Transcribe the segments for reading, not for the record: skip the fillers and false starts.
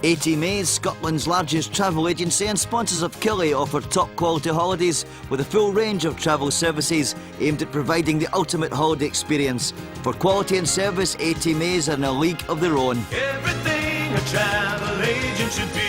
ATMA, Scotland's largest travel agency and sponsors of Killie, offer top quality holidays with a full range of travel services aimed at providing the ultimate holiday experience. For quality and service, ATMAs are in a league of their own. Everything a travel agent should be.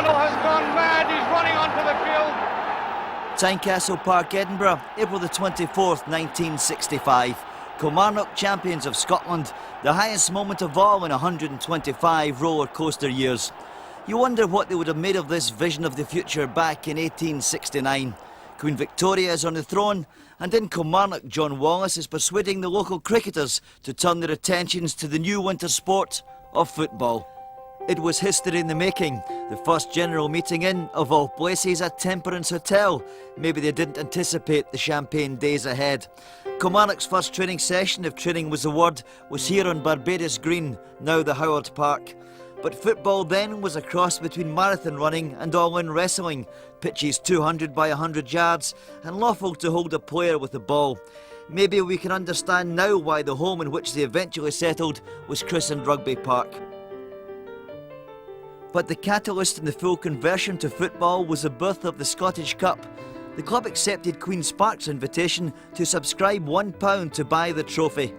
Has gone mad, he's running onto the field. Tynecastle Park, Edinburgh, April the 24th, 1965. Kilmarnock champions of Scotland, the highest moment of all in 125 roller coaster years. You wonder what they would have made of this vision of the future back in 1869. Queen Victoria is on the throne, and in Kilmarnock, John Wallace is persuading the local cricketers to turn their attentions to the new winter sport of football. It was history in the making. The first general meeting in, of all places, a Temperance Hotel. Maybe they didn't anticipate the champagne days ahead. Kilmarnock's first training session, if training was the word, was here on Barbados Green, now the Howard Park. But football then was a cross between marathon running and all-in wrestling. Pitches 200 by 100 yards and lawful to hold a player with the ball. Maybe we can understand now why the home in which they eventually settled was christened Rugby Park. But the catalyst in the full conversion to football was the birth of the Scottish Cup. The club accepted Queen's Park's invitation to subscribe £1 to buy the trophy.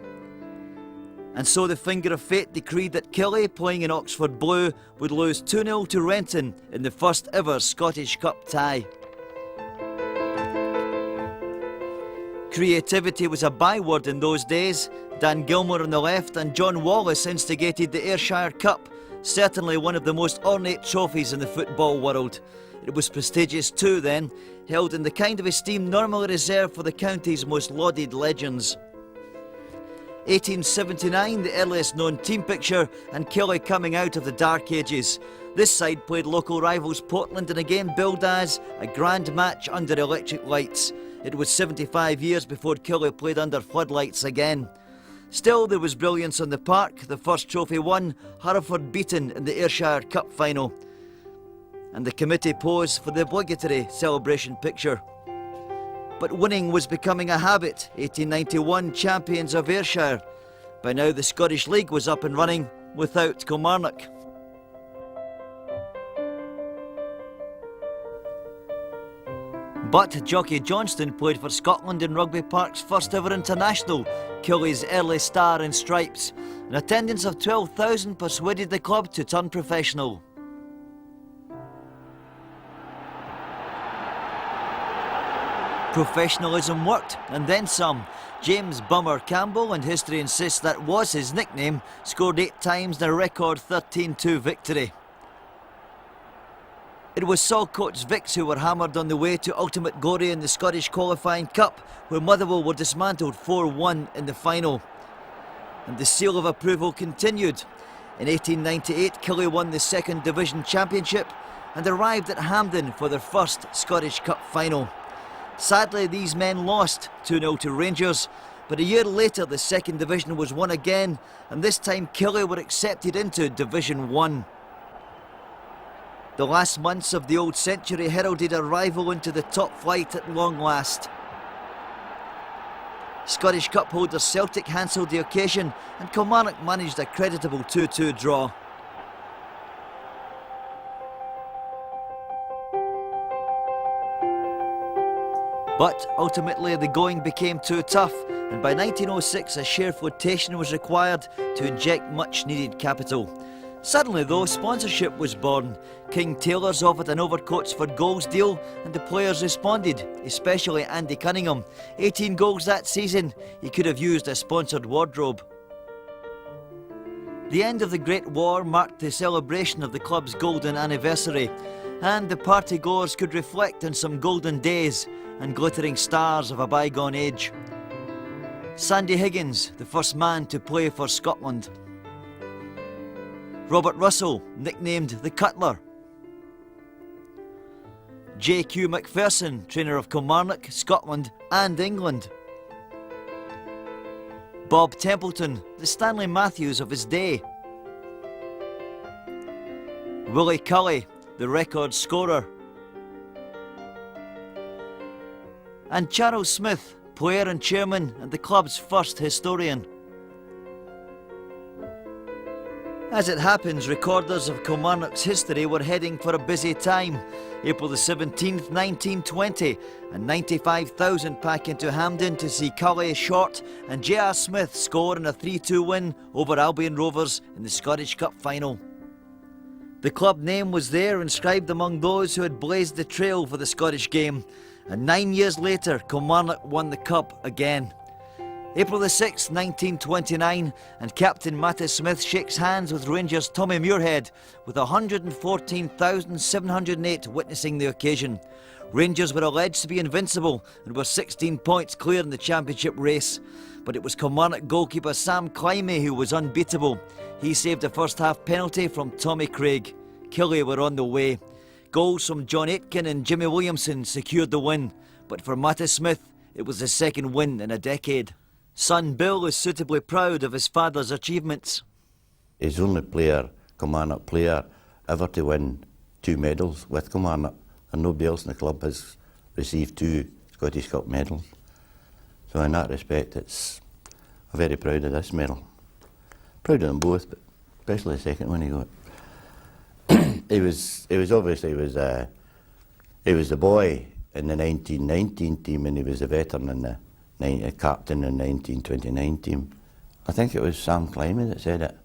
And so the finger of fate decreed that Killie, playing in Oxford Blue, would lose 2-0 to Renton in the first ever Scottish Cup tie. Creativity was a byword in those days. Dan Gilmour on the left and John Wallace instigated the Ayrshire Cup, certainly one of the most ornate trophies in the football world. It was prestigious too then, held in the kind of esteem normally reserved for the county's most lauded legends. 1879, the earliest known team picture, and Killie coming out of the dark ages. This side played local rivals Portland and again billed as a grand match under electric lights. It was 75 years before Killie played under floodlights again. Still, there was brilliance on the park. The first trophy won, Hereford beaten in the Ayrshire Cup final. And the committee posed for the obligatory celebration picture. But winning was becoming a habit. 1891, champions of Ayrshire. By now the Scottish League was up and running without Kilmarnock. But Jockey Johnston played for Scotland in Rugby Park's first ever international, Killie's early star in stripes. An attendance of 12,000 persuaded the club to turn professional. Professionalism worked, and then some. James Bummer Campbell, and history insists that was his nickname, scored 8 times in a record 13-2 victory. It was Saltcoats Vicks who were hammered on the way to ultimate glory in the Scottish Qualifying Cup, where Motherwell were dismantled 4-1 in the final. And the seal of approval continued. In 1898, Killie won the Second Division Championship and arrived at Hampden for their first Scottish Cup final. Sadly, these men lost 2-0 to Rangers, but a year later the Second Division was won again, and this time Killie were accepted into Division 1. The last months of the old century heralded a rival into the top flight at long last. Scottish Cup holder Celtic hanselled the occasion, and Kilmarnock managed a creditable 2-2 draw. But ultimately the going became too tough, and by 1906 a share flotation was required to inject much needed capital. Suddenly though, sponsorship was born. King Taylors offered an Overcoats for goals deal, and the players responded, especially Andy Cunningham. 18 goals that season, he could have used a sponsored wardrobe. The end of the Great War marked the celebration of the club's golden anniversary, and the party-goers could reflect on some golden days and glittering stars of a bygone age. Sandy Higgins, the first man to play for Scotland. Robert Russell, nicknamed the Cutler. J.Q. Macpherson, trainer of Kilmarnock, Scotland and England. Bob Templeton, the Stanley Matthews of his day. Willie Killie, the record scorer. And Charles Smith, player and chairman and the club's first historian. As it happens, recorders of Kilmarnock's history were heading for a busy time. April the 17th, 1920, and 95,000 pack into Hampden to see Killie Short and J.R. Smith score in a 3-2 win over Albion Rovers in the Scottish Cup final. The club name was there inscribed among those who had blazed the trail for the Scottish game, and 9 years later Kilmarnock won the Cup again. April the 6th, 1929, and Captain Matty Smith shakes hands with Rangers' Tommy Muirhead, with 114,708 witnessing the occasion. Rangers were alleged to be invincible and were 16 points clear in the championship race. But it was Kilmarnock goalkeeper Sam Climie who was unbeatable. He saved a first-half penalty from Tommy Craig. Killie were on the way. Goals from John Aitken and Jimmy Williamson secured the win. But for Matty Smith, it was the second win in a decade. Son Bill is suitably proud of his father's achievements. He's the only Kilmarnock player, ever to win 2 medals with Kilmarnock, and nobody else in the club has received 2 Scottish Cup medals. So in that respect, I'm very proud of this medal. Proud of them both, but especially the second one he got. He was the boy in the 1919 team, and he was a veteran in the captain in the 1929 team. I think it was Sam Climie that said it,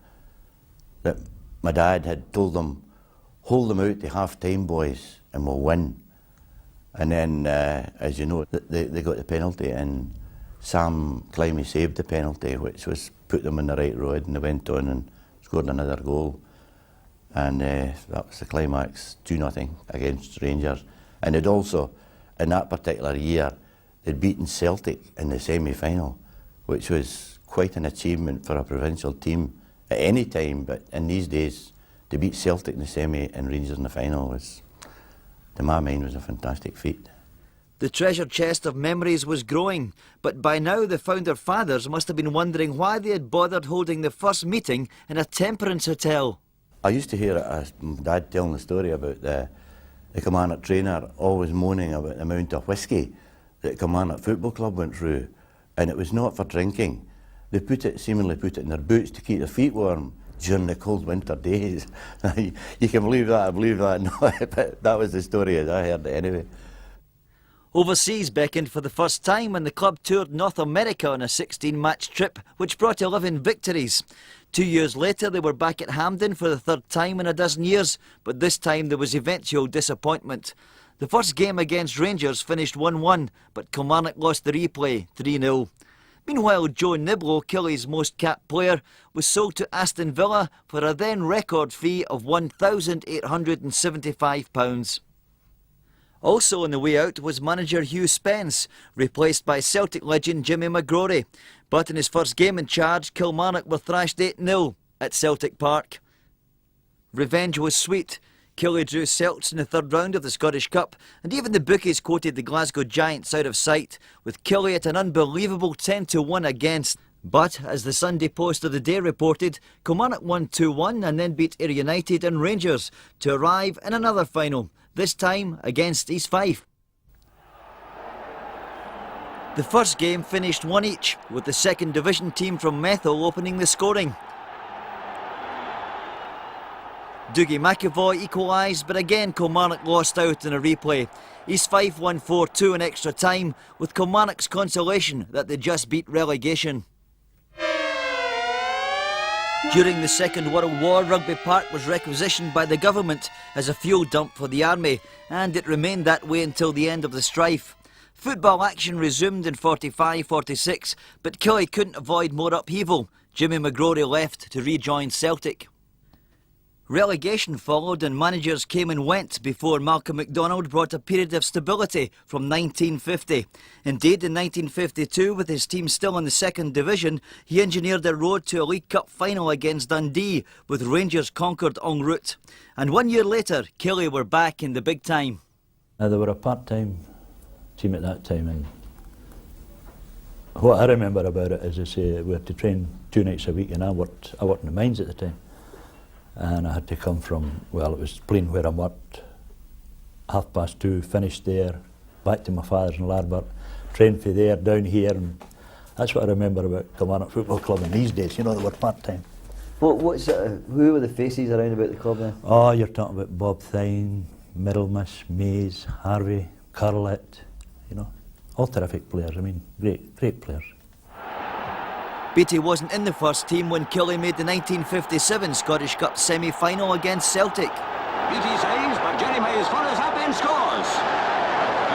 that my dad had told them, hold them out to half-time, boys, and we'll win. And then, as you know, they got the penalty, and Sam Climie saved the penalty, which was put them on the right road, and they went on and scored another goal. And that was the climax, 2-0 against Rangers. And it also, in that particular year, they'd beaten Celtic in the semi-final, which was quite an achievement for a provincial team at any time, but in these days, to beat Celtic in the semi and Rangers in the final was, to my mind, was a fantastic feat. The treasure chest of memories was growing, but by now the founder fathers must have been wondering why they had bothered holding the first meeting in a temperance hotel. I used to hear Dad telling the story about the Kilmarnock trainer always moaning about the amount of whiskey that Kilmarnock Football Club went through, and it was not for drinking. They seemingly put it in their boots to keep their feet warm during the cold winter days. You can believe that, I believe that. No, but that was the story as I heard it anyway. Overseas beckoned for the first time when the club toured North America on a 16-match trip, which brought 11 victories. 2 years later, they were back at Hampden for the third time in a dozen years, but this time there was eventual disappointment. The first game against Rangers finished 1-1, but Kilmarnock lost the replay 3-0. Meanwhile, Joe Niblo, Killie's most capped player, was sold to Aston Villa for a then record fee of £1,875. Also on the way out was manager Hugh Spence, replaced by Celtic legend Jimmy McGrory. But in his first game in charge, Kilmarnock were thrashed 8-0 at Celtic Park. Revenge was sweet. Killie drew Celts in the third round of the Scottish Cup, and even the bookies quoted the Glasgow Giants out of sight, with Killie at an unbelievable 10-1 against. But, as the Sunday Post of the day reported, Kilmarnock won 2-1 and then beat Ayr United and Rangers to arrive in another final, this time against East Fife. The first game finished 1 each, with the second division team from Methil opening the scoring. Dougie McAvoy equalised, but again Kilmarnock lost out in a replay. East Fife won 4-2 in extra time, with Kilmarnock's consolation that they just beat relegation. During the Second World War, Rugby Park was requisitioned by the government as a fuel dump for the army, and it remained that way until the end of the strife. Football action resumed in 45-46, but Killie couldn't avoid more upheaval. Jimmy McGrory left to rejoin Celtic. Relegation followed and managers came and went before Malcolm MacDonald brought a period of stability from 1950. Indeed, in 1952, with his team still in the second division, he engineered a road to a League Cup final against Dundee, with Rangers conquered en route. And 1 year later, Killie were back in the big time. They were a part-time team at that time, and what I remember about it is, I say, we had to train 2 nights a week, and I worked in the mines at the time. And I had to come from, well, it was Plain where I worked, 2:30, finished there, back to my father's in Larbert, trained for there, down here, and that's what I remember about Kilmarnock Football Club in these days, you know, they were part-time. Who were the faces around about the club then? Oh, you're talking about Bob Thine, Middlemiss, Mays, Harvey, Curlett, you know, all terrific players, I mean, great players. Beattie wasn't in the first team when Killie made the 1957 Scottish Cup semi-final against Celtic. Beattie saves, but Jerry Mays follows up and scores.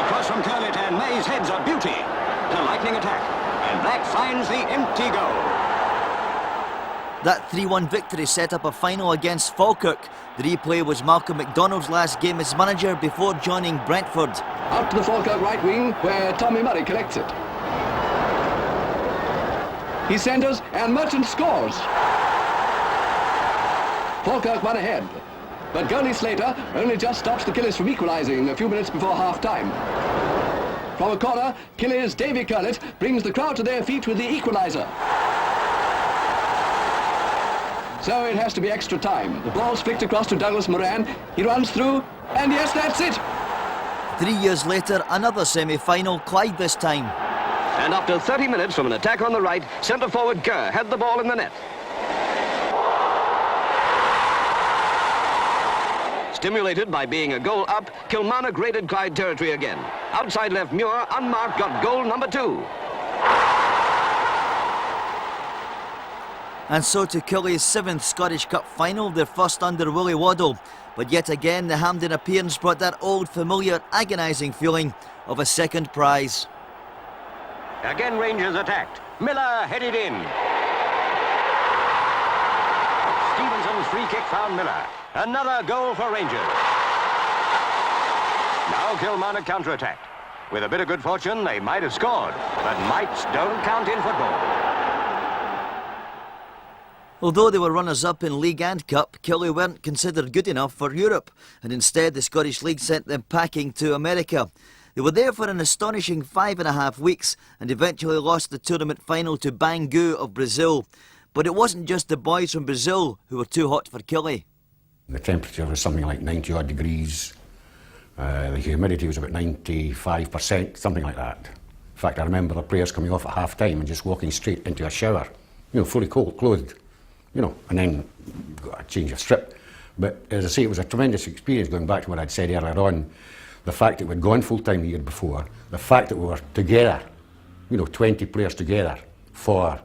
Across from Curlett, and Mays heads a beauty. The lightning attack, and Black finds the empty goal. That 3-1 victory set up a final against Falkirk. The replay was Malcolm MacDonald's last game as manager before joining Brentford. Out to the Falkirk right wing, where Tommy Murray collects it. He centres, and Merchant scores. Falkirk won ahead, but goalie Slater only just stops the Killies from equalising a few minutes before half-time. From a corner, Killies' Davy Curlett brings the crowd to their feet with the equaliser. So it has to be extra time. The ball's flicked across to Douglas Moran. He runs through, and yes, that's it. 3 years later, another semi-final, Clyde this time. And after 30 minutes from an attack on the right, centre-forward Kerr had the ball in the net. Stimulated by being a goal up, Kilmarnock raided Clyde territory again. Outside left Muir, unmarked, got goal number 2. And so to Killie's 7th Scottish Cup final, their first under Willie Waddle. But yet again, the Hampden appearance brought that old, familiar, agonising feeling of a second prize. Again Rangers attacked. Miller headed in. Stevenson's free kick found Miller. Another goal for Rangers. Now Kilmarnock counter-attacked. With a bit of good fortune, they might have scored. But mights don't count in football. Although they were runners-up in League and Cup, Killie weren't considered good enough for Europe, and instead the Scottish League sent them packing to America. They were there for an astonishing 5.5 weeks and eventually lost the tournament final to Bangu of Brazil. But it wasn't just the boys from Brazil who were too hot for Killie. The temperature was something like 90 odd degrees. The humidity was about 95%, something like that. In fact, I remember the players coming off at half-time and just walking straight into a shower, you know, fully clothed, you know, and then got a change of strip. But as I say, it was a tremendous experience, going back to what I'd said earlier on. The fact that we'd gone full-time the year before, the fact that we were together, you know, 20 players together for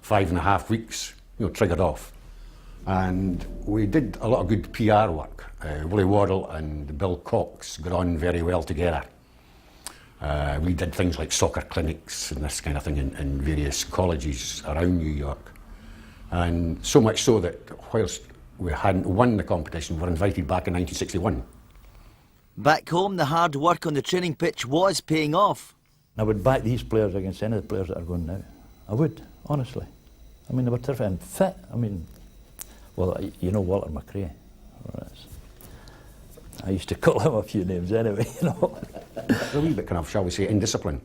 5.5 weeks, you know, triggered off. And we did a lot of good PR work. Willie Waddle and Bill Cox got on very well together. We did things like soccer clinics and this kind of thing in various colleges around New York. And so much so that whilst we hadn't won the competition, we were invited back in 1961. Back home, the hard work on the training pitch was paying off. I would back these players against any of the players that are going now. I would, honestly. I mean, they were terrific and fit. I mean, well, you know Walter McRae. I used to call him a few names anyway, you know. A wee bit kind of, shall we say, indiscipline.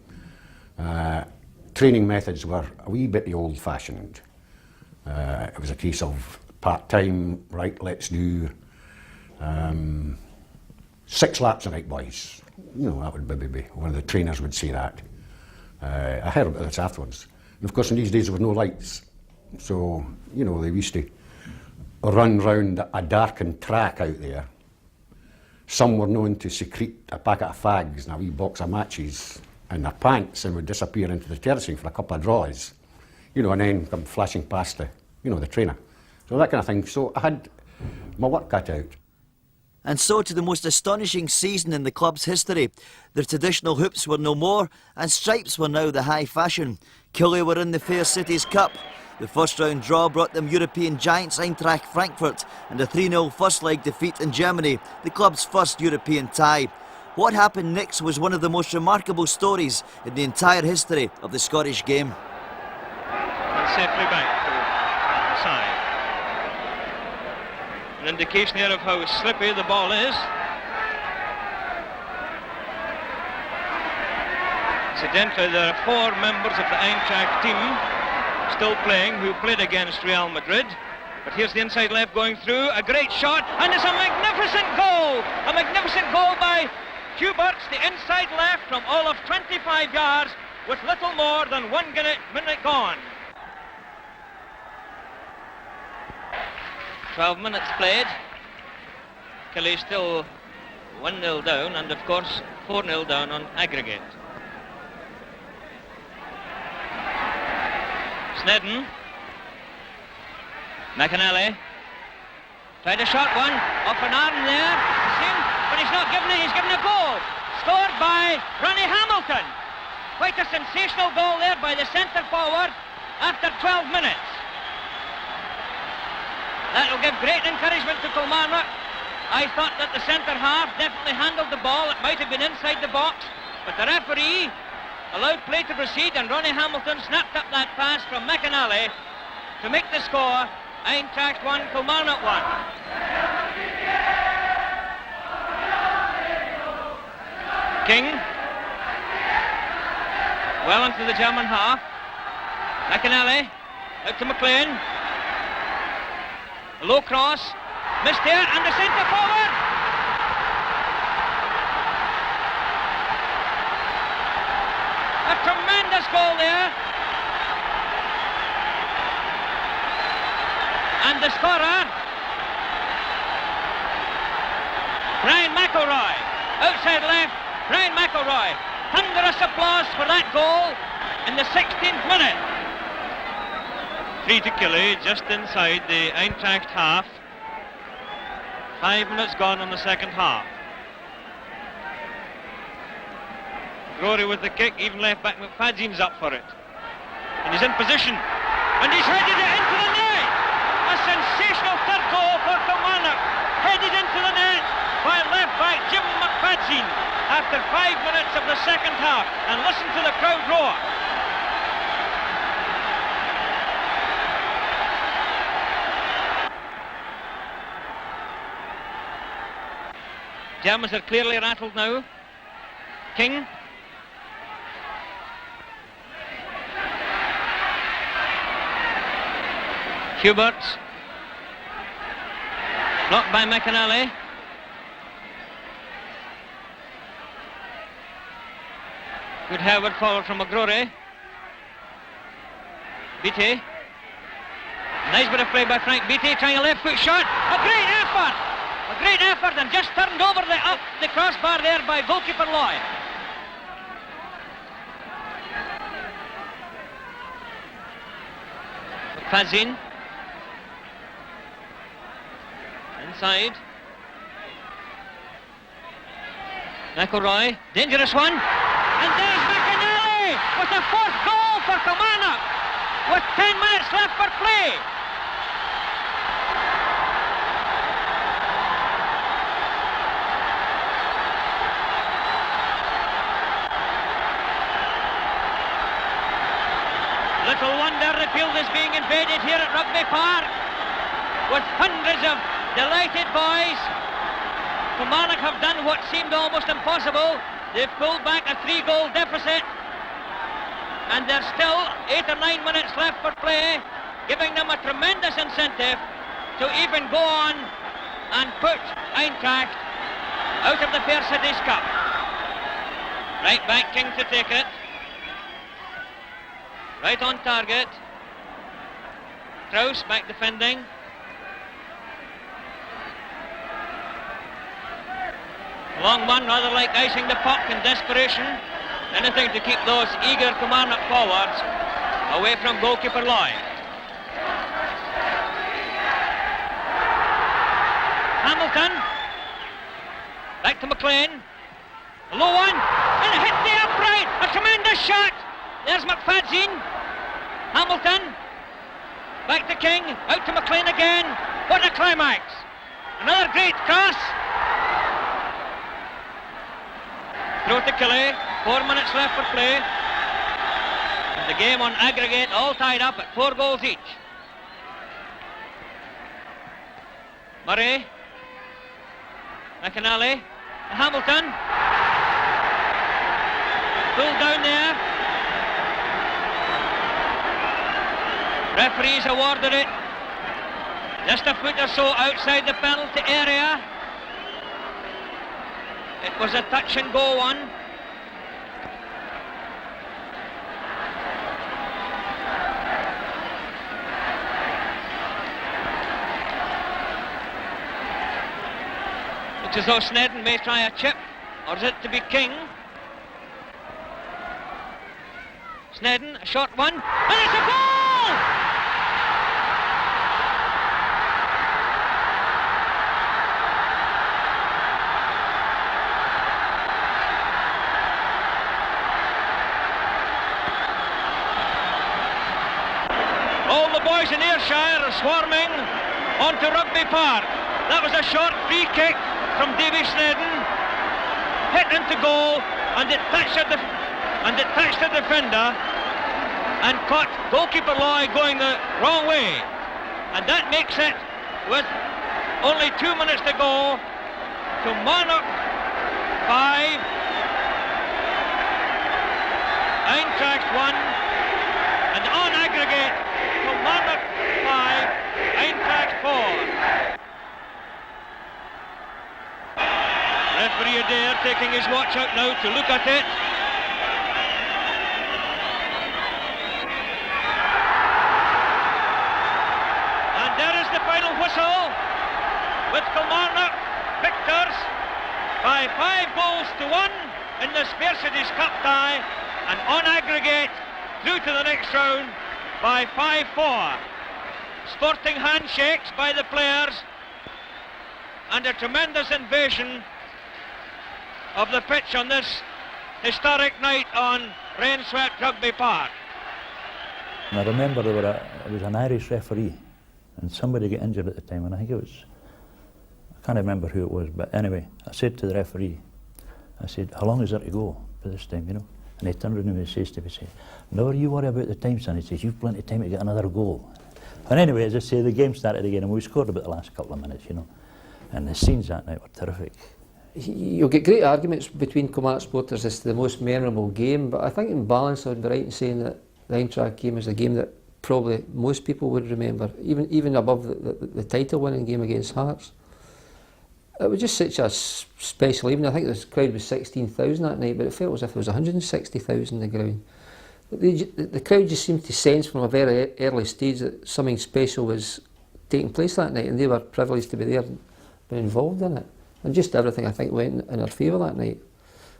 Training methods were a wee bit old-fashioned. It was a case of part-time, right, let's do 6 laps a night, boys. You know, that would maybe be, one of the trainers would say that. I heard about this afterwards. And of course, in these days there were no lights. So, you know, they used to run round a darkened track out there. Some were known to secrete a packet of fags and a wee box of matches in their pants and would disappear into the terracing for a couple of draws, you know, and then come flashing past the, you know, the trainer. So that kind of thing. So I had my work cut out. And so to the most astonishing season in the club's history. Their traditional hoops were no more, and stripes were now the high fashion. Killie were in the Fair Cities Cup. The first round draw brought them European giants Eintracht Frankfurt and a 3-0 first leg defeat in Germany, the club's first European tie. What happened next was one of the most remarkable stories in the entire history of the Scottish game. And safely back to the side. An indication here of how slippy the ball is. Incidentally, there are 4 members of the Eintracht team still playing who played against Real Madrid. But here's the inside left going through, a great shot, and it's a magnificent goal! A magnificent goal by Huberts, the inside left from all of 25 yards with little more than 1 minute gone. 12 minutes played. Killie still 1-0 down and of course 4-0 down on aggregate. Snedden. McAnally. Tried a short one. Off an arm there. But he's not given it. He's given a goal. Scored by Ronnie Hamilton. Quite a sensational goal there by the centre forward after 12 minutes. That will give great encouragement to Kilmarnock. I thought that the centre half definitely handled the ball. It might have been inside the box, but the referee allowed play to proceed, and Ronnie Hamilton snapped up that pass from McAnally to make the score. Eintracht 1, Kilmarnock 1. King. Well into the German half. McAnally out to McLean. A low cross, missed there, and the centre forward. A tremendous goal there. And the scorer, Brian McElroy. Outside left, Brian McElroy. Thunderous applause for that goal in the 16th minute. 3 to Killie, just inside the Eintracht half. 5 minutes gone on the second half. Rory with the kick, even left back McFadzean's up for it. And he's in position. And he's headed it into the net! A sensational third goal for Kilmarnock. Headed into the net by left back Jim McFadzean after 5 minutes of the second half. And listen to the crowd roar. Germans are clearly rattled now. King. Huberts. Blocked by McAnally. Good Howard forward from McGrory. Beattie. Nice bit of play by Frank Beattie, trying a left foot shot. A great effort! A great effort, and just turned over the crossbar there by goalkeeper Lloyd. McFadzean. Inside. McElroy, dangerous one. And there's McAnally with the 4th goal for Kilmarnock with 10 minutes left for play. Little wonder the field is being invaded here at Rugby Park with hundreds of delighted boys. Kilmarnock have done what seemed almost impossible. They've pulled back a 3-goal deficit, and there's still 8 or 9 minutes left for play, giving them a tremendous incentive to even go on and put Eintracht out of the Fair Cities Cup. Right back, King to take it. Right on target. Krause back defending. Long one, rather like icing the puck in desperation. Anything to keep those eager Kilmarnock forwards away from goalkeeper Lloyd. Hamilton. Back to McLean. A low one. And it hit the upright. A tremendous shot. There's McFadzean. Hamilton. Back to King, out to McLean again. What a climax! Another great cross. Throw to Killie, 4 minutes left for play. The game on aggregate all tied up at 4 goals each. Murray, McAnally, Hamilton. Pulled down there. Referees awarded it just a foot or so outside the penalty area. It was a touch and go one. Looks as though Snedden may try a chip, or is it to be King? Snedden, a short one, and it's a goal! All the boys in Ayrshire are swarming onto Rugby Park. That was a short free kick from Davy Snedden, hit into goal, and it touched the defender and caught goalkeeper Loy going the wrong way. And that makes it, with only 2 minutes to go, Kilmarnock 5, Eintracht 1, and on aggregate, Kilmarnock 5, Eintracht 4. Referee Adair taking his watch out now to look at it. And there is the final whistle, with Kilmarnock victors by 5 goals to 1 in the Spare Cities Cup tie, and on aggregate through to the next round by 5-4. Sporting handshakes by the players and a tremendous invasion of the pitch on this historic night on rain-swept Rugby Park. And I remember it was an Irish referee, and somebody got injured at the time, and I think it was, I can't remember who it was, but anyway, I said to the referee, I said, how long is there to go for this time, you know? And he turned around and he says to me, never you worry about the time, son. He says, you've plenty of time to get another goal. And anyway, as I say, the game started again, and we scored about the last couple of minutes, you know. And the scenes that night were terrific. You'll get great arguments between Kilmarnock supporters as to the most memorable game, but I think in balance I would be right in saying that the Eintracht game is a game that probably most people would remember, even above the title-winning game against Hearts. It was just such a special evening. I think the crowd was 16,000 that night, but it felt as if there was 160,000 in the ground. The crowd just seemed to sense from a very early stage that something special was taking place that night, and they were privileged to be there and be involved in it. And just everything, I think, went in our favour that night,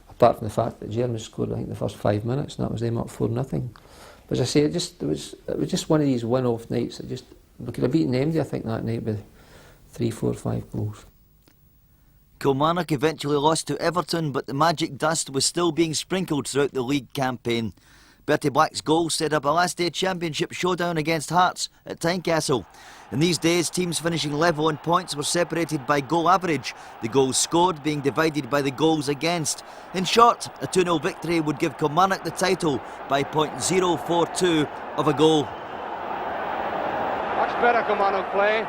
apart from the fact that Germans scored, I think, the first 5 minutes, and that was them up 4-0. But as I say, it was just one of these one-off nights that just, we could have beaten Emdy, I think, that night with 3, 4, 5 goals. Kilmarnock eventually lost to Everton, but the magic dust was still being sprinkled throughout the league campaign. Bertie Black's goal set up a last-day championship showdown against Hearts at Tynecastle. In these days, teams finishing level on points were separated by goal average, the goals scored being divided by the goals against. In short, a 2-0 victory would give Kilmarnock the title by .042 of a goal. Much better Kilmarnock play.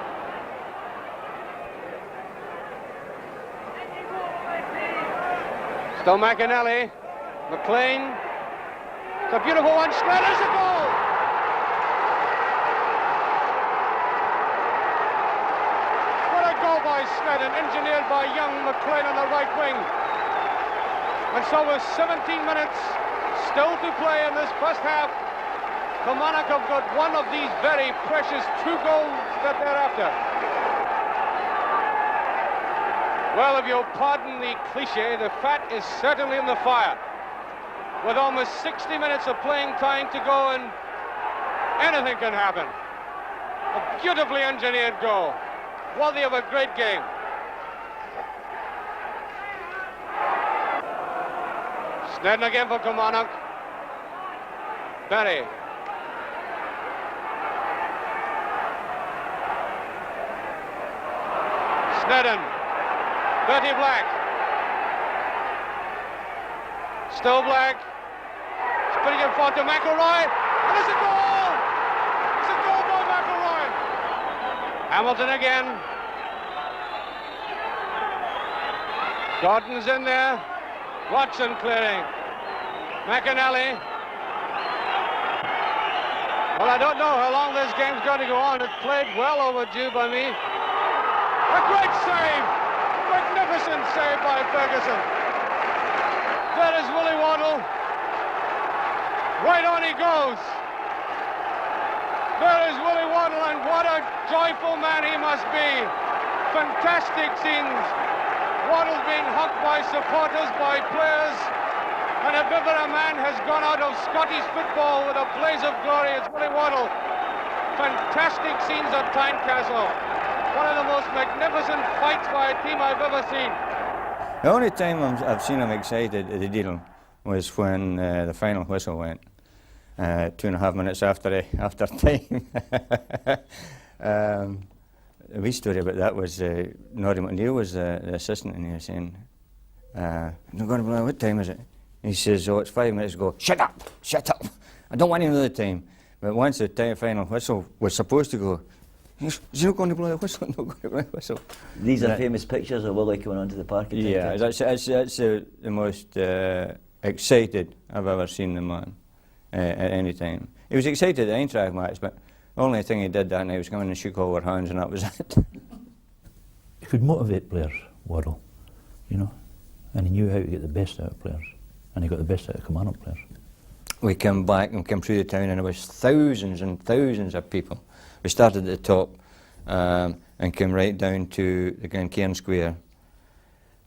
Still McAnally, McLean. It's a beautiful one, Snedden's a goal! What a goal by Snedden, engineered by young McLean on the right wing. And so with 17 minutes still to play in this first half, Kilmarnock have got one of these very precious 2 goals that they're after. Well, if you'll pardon the cliche, the fat is certainly in the fire. With almost 60 minutes of playing time to go, and anything can happen. A beautifully engineered goal, worthy of a great game. Snedden again for Kilmarnock. Berry. Snedden. Bertie Black. Still Black. Spinning it forward to McElroy. And it's a goal! It's a goal by McElroy. Hamilton again. Gordon's in there. Watson clearing. McAnally. Well, I don't know how long this game's going to go on. It's played well overdue by me. A great save! Magnificent save by Ferguson. There is Willie Waddle. Right on he goes. There is Willie Waddle, and what a joyful man he must be. Fantastic scenes. Waddle's been hugged by supporters, by players, and if ever a man has gone out of Scottish football with a blaze of glory, it's Willie Waddle. Fantastic scenes at Tynecastle. One of the most magnificent fights by a team I've ever seen. The only time I've seen him excited at the deal was when the final whistle went, 2.5 minutes after time. The wee story about that was Norrie McNeil was the assistant, and he was saying, "I'm going to blow, what time is it?" He says, "Oh, it's 5 minutes ago." Shut up! I don't want to know the time. But once the final whistle was supposed to go, he's not going to blow the whistle, not going to blow the whistle. These are famous pictures of Willie coming onto the park. Yeah, that's the most excited I've ever seen the man at any time. He was excited at the Eintracht match, but the only thing he did that night was come in and shook all our hands, and that was it. He could motivate players, Waddle, you know, and he knew how to get the best out of players, and he got the best out of Kilmarnock players. We came back and came through the town, and there was thousands and thousands of people. We started at the top and came right down to the Glencairn Square.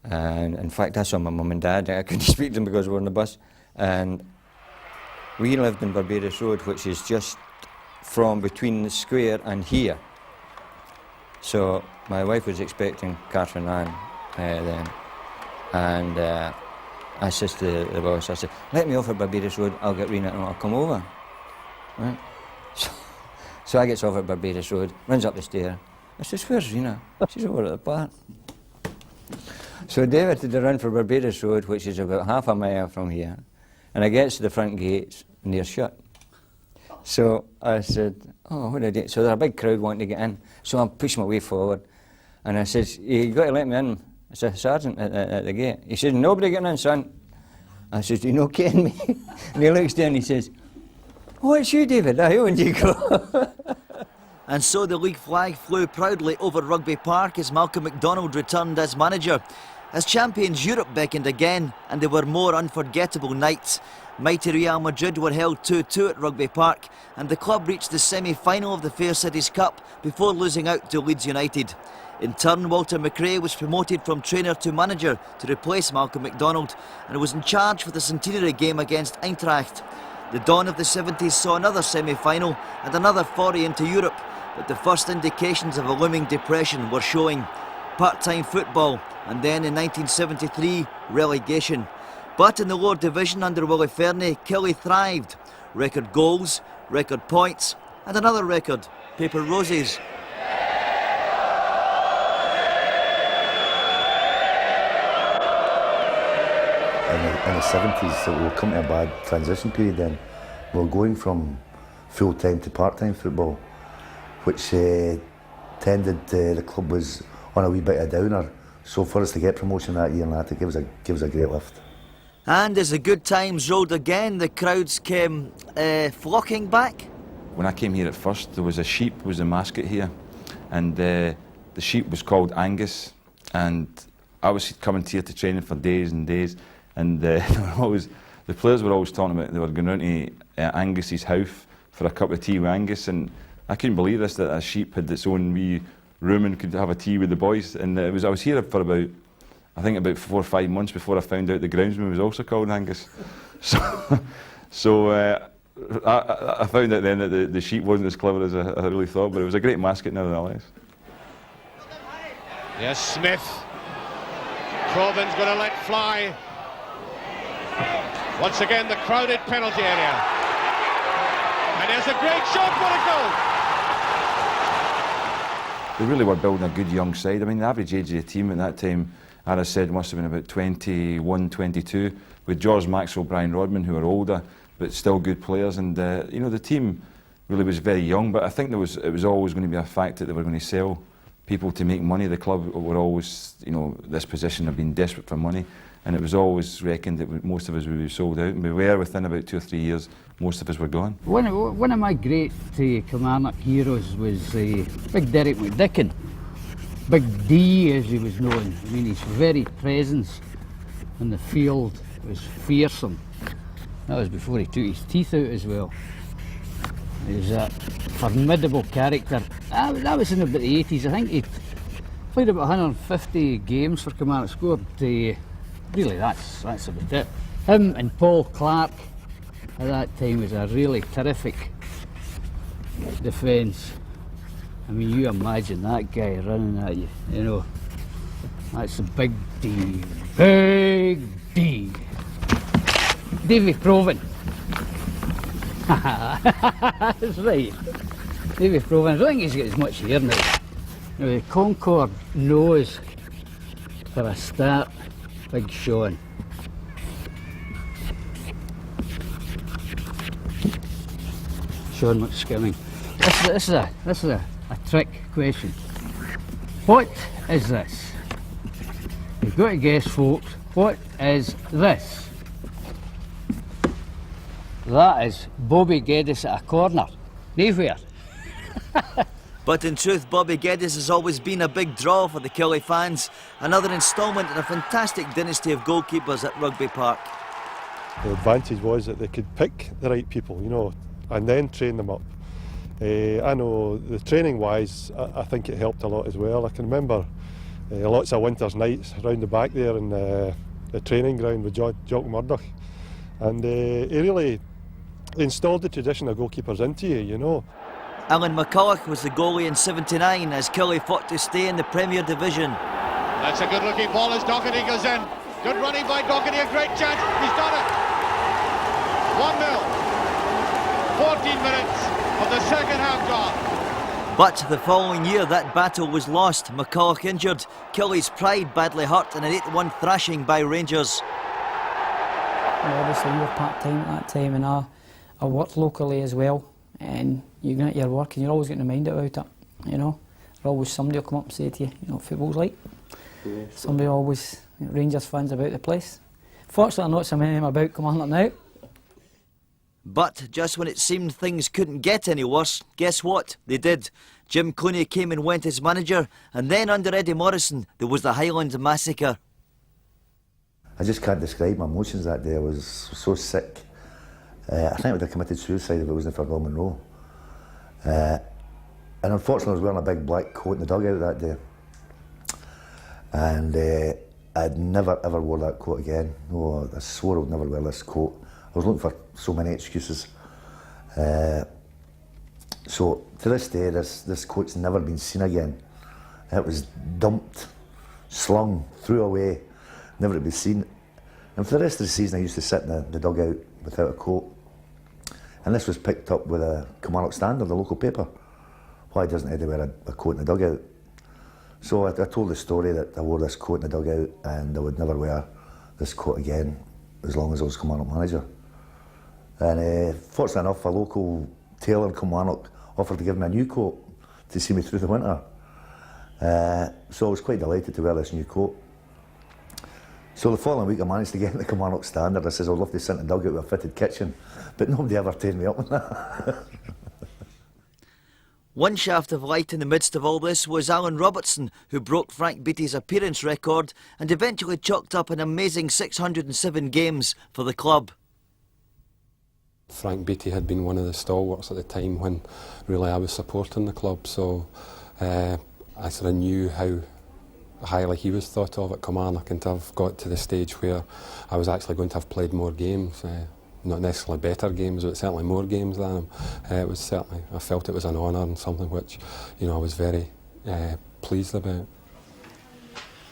And in fact, I saw my mum and dad. I couldn't speak to them because we were on the bus. And we lived in Barbados Road, which is just from between the square and here. So my wife was expecting Catherine Ann then. And I said to the boss, I said, "Let me off at Barbados Road, I'll get Rena and I'll come over." Right? So I gets off at Barbados Road, runs up the stair. I says, "Where's Rena?" She's over at the park. So David had to run for Barbados Road, which is about half a mile from here. And I gets to the front gates and they're shut. So I said, "Oh, what did I do?" So there's a big crowd wanting to get in. So I'm pushing my way forward. And I says, "You got to let me in." I said, "Sergeant at the gate." He says, "Nobody getting in, son." I says, "You no kidding me?" And he looks down and he says, "Oh, it's you, David. Aye, on you go." And so the league flag flew proudly over Rugby Park as Malcolm MacDonald returned as manager. As champions, Europe beckoned again, and there were more unforgettable nights. Mighty Real Madrid were held 2-2 at Rugby Park, and the club reached the semi-final of the Fair Cities Cup before losing out to Leeds United. In turn, Walter McRae was promoted from trainer to manager to replace Malcolm MacDonald, and was in charge for the centenary game against Eintracht. The dawn of the 70s saw another semi-final and another foray into Europe, but the first indications of a looming depression were showing. Part-time football, and then in 1973, relegation. But in the lower division under Willie Fernie, Killie thrived. Record goals, record points, and another record, Paper Roses. In the 70s, so we'll come to a bad transition period then. We were going from full-time to part-time football, which tended, the club was on a wee bit of a downer. So for us to get promotion that year, and that, it gave us a great lift. And as the good times rolled again, the crowds came flocking back. When I came here at first, there was a sheep was the mascot here, and the sheep was called Angus, and I was coming here to training for days and days, and the players were always talking about they were going round to Angus's house for a cup of tea with Angus, and I couldn't believe this, that a sheep had its own wee room and could have a tea with the boys. And I was here for about 4 or 5 months before I found out the groundsman was also called Angus. So I found out then that the sheep wasn't as clever as I really thought, but it was a great mascot nevertheless. Yes, Smith. Crobin's going to let fly. Once again, the crowded penalty area. And there's a great shot, what a goal! they really were building a good young side. I mean, the average age of the team at that time, as I said, must have been about 21, 22, with George Maxwell, Brian Rodman, who are older, but still good players. And, you know, the team really was very young, but I think it was always going to be a fact that they were going to sell people to make money. The club were always, you know, this position of being desperate for money, and it was always reckoned that most of us would be sold out, and we were. Within about 2 or 3 years, most of us were gone. One of my great Kilmarnock heroes was Big Derek McDicken. Big D, as he was known. I mean, his very presence on the field was fearsome. That was before he took his teeth out as well. He was a formidable character. That was in about the 80s. I think he played about 150 games for Kilmarnock. Scored, really, that's about it. Him and Paul Clark at that time was a really terrific defence. I mean, you imagine that guy running at you, you know. That's a Big D. Big D. Davy Provan. That's right. Davy Provan. I don't think he's got as much here now. Now, the Concord knows, for a start, Big Sean. Sean McSkimming. This is a trick question. What is this? You've got to guess, folks. What is this? That is Bobby Geddes at a corner. Nowhere. But in truth, Bobby Geddes has always been a big draw for the Killie fans. Another instalment in a fantastic dynasty of goalkeepers at Rugby Park. The advantage was that they could pick the right people, you know, and then train them up. I know the training wise, I think it helped a lot as well. I can remember lots of winter's nights around the back there in the training ground with Jock Murdoch, and he really installed the tradition of goalkeepers into you, you know. Alan McCulloch was the goalie in '79 as Killie fought to stay in the Premier Division. That's a good looking ball as Doherty goes in. Good running by Doherty, a great chance. He's done it. 1-0. 14 minutes of the second half gone. But the following year that battle was lost. McCulloch injured, Killie's pride badly hurt in an 8-1 thrashing by Rangers. Well, obviously we were part-time at that time, and I worked locally as well, and you get your work and you're always getting reminded about it, you know. There's always somebody will come up and say to you, you know what football's like. Yeah. Somebody always, Rangers fans about the place. Fortunately not so many of them about Kilmarnock now. But just when it seemed things couldn't get any worse, guess what? They did. Jim Clooney came and went as manager, and then under Eddie Morrison there was the Highland Massacre. I just can't describe my emotions that day. I was so sick. I think I would have committed suicide if it wasn't for Bill Monroe. And unfortunately I was wearing a big black coat in the dugout that day. And I'd never ever wore that coat again. No, I swore I would never wear this coat. I was looking for so many excuses. So to this day, this coat's never been seen again. It was dumped, slung, threw away, never to be seen. And for the rest of the season I used to sit in the dugout without a coat. And this was picked up with a Kilmarnock Standard, the local paper. Why doesn't Eddie wear a coat in the dugout? So I told the story that I wore this coat in the dugout and I would never wear this coat again as long as I was Kilmarnock manager. And fortunately enough, a local tailor in Kilmarnock offered to give me a new coat to see me through the winter. So I was quite delighted to wear this new coat. So the following week I managed to get in the Kilmarnock Standard. I says I would love to sit in a dugout with a fitted kitchen, but nobody ever turned me up on that. One shaft of light in the midst of all this was Alan Robertson, who broke Frank Beattie's appearance record and eventually chalked up an amazing 607 games for the club. Frank Beattie had been one of the stalwarts at the time when really I was supporting the club, so I sort of knew how highly he was thought of at Kilmarnock, and to have got to the stage where I was actually going to have played more games, not necessarily better games, but certainly more games than him. It was certainly, I felt it was an honour and something which, you know, I was very pleased about.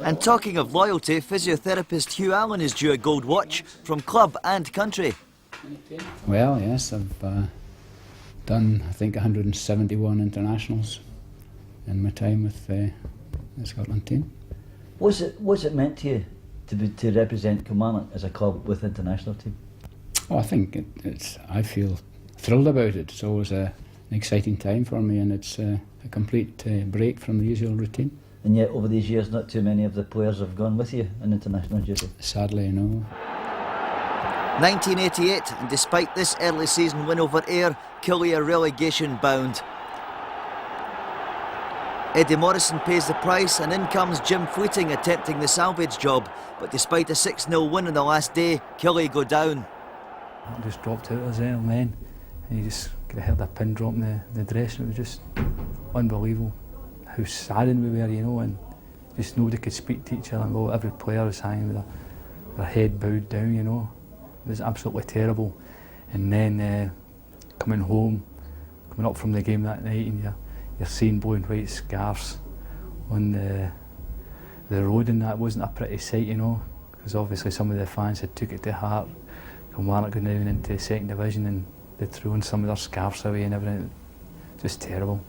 And talking of loyalty, physiotherapist Hugh Allen is due a gold watch from club and country. Well, yes, I've done, I think, 171 internationals. in my time with the Scotland team. What's it meant to you to represent Kilmarnock as a club with the international team? Oh, I think I feel thrilled about it. It's always an exciting time for me, and it's a complete break from the usual routine. And yet, over these years, not too many of the players have gone with you in international duty. Sadly, no. 1988, and despite this early season win over Ayr, Killie are relegation bound. Eddie Morrison pays the price, and in comes Jim Fleeting attempting the salvage job. But despite a 6-0 win on the last day, Killie go down. I just dropped out as well, man. And you just could have heard a pin drop in the dressing. It was just unbelievable how saddened we were, you know, and just nobody could speak to each other. And well, every player was hanging with their head bowed down, you know. It was absolutely terrible. And then coming home, coming up from the game that night, and you're seeing blue and white scarves on the road, and that wasn't a pretty sight, you know, because obviously some of the fans had took it to heart. Kilmarnock going down into the second division and they'd thrown some of their scarves away and everything. Just terrible.